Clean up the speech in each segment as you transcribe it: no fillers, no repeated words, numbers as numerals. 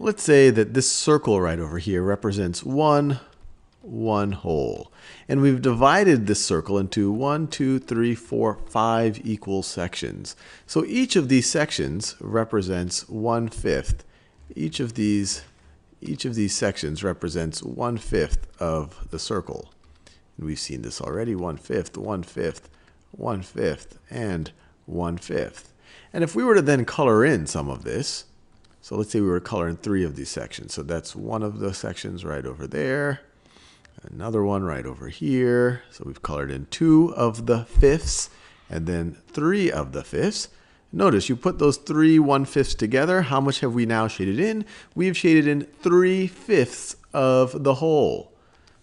Let's say that this circle right over here represents one whole. And we've divided this circle into 1, 2, 3, 4, 5 equal sections. So each of these sections represents 1/5. Each of these sections represents 1/5 of the circle. And we've seen this already, 1/5, 1/5, 1/5, and 1/5. And if we were to then color in some of this, so let's say we were to color in 3 of these sections. So that's one of the sections right over there. Another one right over here. So we've colored in 2 of the fifths and then 3 of the fifths. Notice you put those 3 1/5s together. How much have we now shaded in? We've shaded in 3/5 of the whole.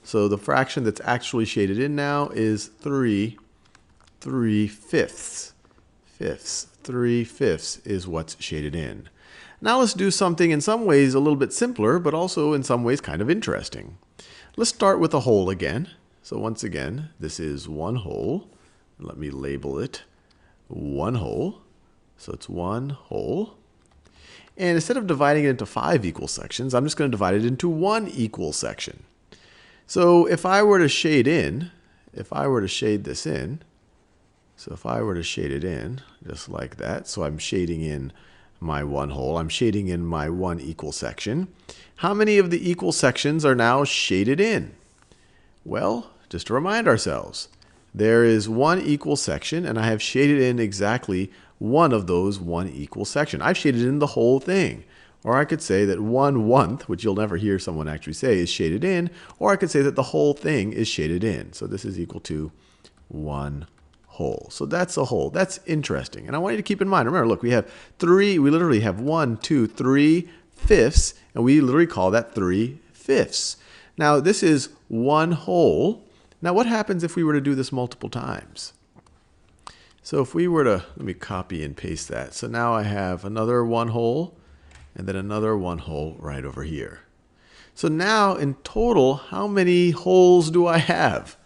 So the fraction that's actually shaded in now is 3/5. 3/5 is what's shaded in. Now let's do something in some ways a little bit simpler, but also in some ways kind of interesting. Let's start with a whole again. So once again, this is one whole. Let me label it one whole. So it's one whole. And instead of dividing it into 5 equal sections, I'm just going to divide it into 1 equal section. So if I were to shade in, if I were to shade this in, so if I were to shade it in, just like that, so I'm shading in my one whole, I'm shading in my 1 equal section. How many of the equal sections are now shaded in? Well, just to remind ourselves, there is 1 equal section, and I have shaded in exactly one of those 1 equal section. I've shaded in the whole thing. Or I could say that 1/1, which you'll never hear someone actually say, is shaded in. Or I could say that the whole thing is shaded in. So this is equal to 1 whole. So that's a whole. That's interesting. And I want you to keep in mind, remember, look, we have 3, we literally have 1, 2, 3 fifths, and we literally call that 3/5. Now this is 1 whole. Now what happens if we were to do this multiple times? So if we were to, let me copy and paste that. So now I have another 1 whole, and then another 1 whole right over here. So now in total, how many wholes do I have?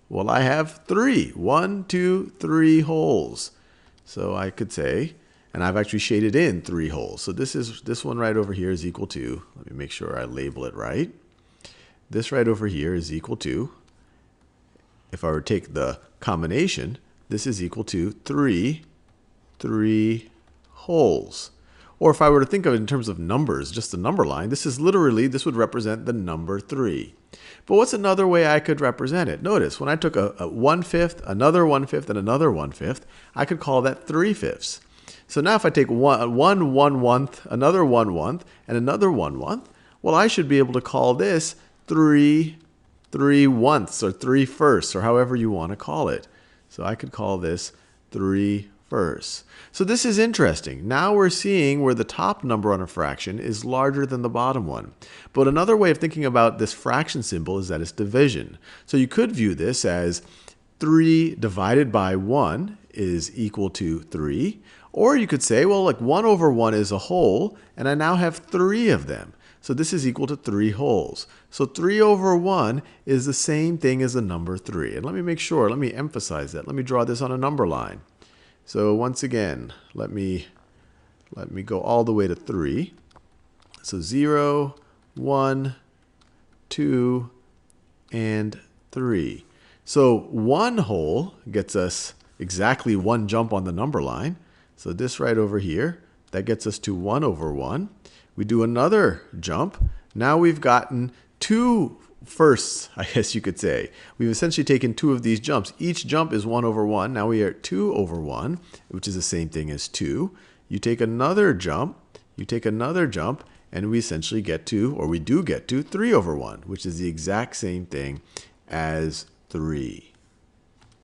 Well, I have 3. 1, 2, 3 wholes. So I could say, and I've actually shaded in 3 wholes. So this one right over here is equal to, let me make sure I label it right. This right over here is equal to, if I were to take the combination, this is equal to 3 wholes. Or if I were to think of it in terms of numbers, just the number line, this would represent the number 3. But what's another way I could represent it? Notice, when I took a 1/5, another 1/5, and another 1/5, I could call that 3/5. So now if I take one 1/1, another 1/1, and another 1/1, well, I should be able to call this 3/1 or 3/1, or however you want to call it. So I could call this 3/1. So this is interesting. Now we're seeing where the top number on a fraction is larger than the bottom one. But another way of thinking about this fraction symbol is that it's division. So you could view this as 3 divided by 1 is equal to 3. Or you could say, well, like 1/1 is a whole, and I now have 3 of them. So this is equal to 3 wholes. So 3/1 is the same thing as the number 3. And let me make sure, let me emphasize that. Let me draw this on a number line. So once again, let me go all the way to 3. So 0, 1, 2, and 3. So 1 whole gets us exactly 1 jump on the number line. So this right over here, that gets us to 1/1. We do another jump. Now we've gotten 2 firsts, I guess you could say. We've essentially taken 2 of these jumps. Each jump is 1/1. Now we are at 2/1, which is the same thing as 2. You take another jump, and we essentially get to, or we do get to, 3/1, which is the exact same thing as 3.